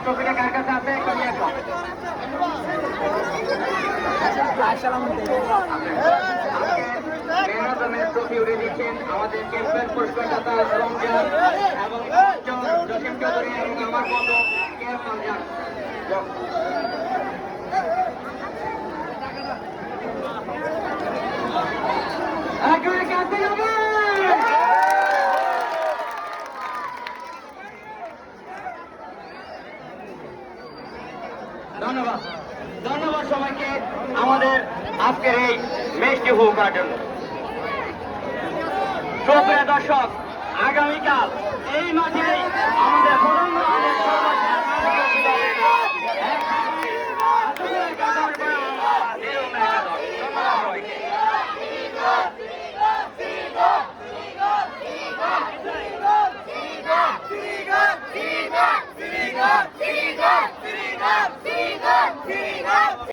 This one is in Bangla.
ট্রফিটা কার কাছে আছে একটু নিয়ে আসো। মেহনতমের ট্রফি উড়ে দিচ্ছেন আমাদের চ্যাম্পিয়ন পুরস্কারদাতা রমজান এবং জসিম চৌধুরী এবং আমার মতো কেয়ার রমজান। ধন্যবাদ ধন্যবাদ সবাইকে আমাদের আজকের এই ম্যাচটি উপভোগ করার জন্য। সুপ্রিয় দর্শক, আগামীকাল এই মাঠেই আমাদের Srinath!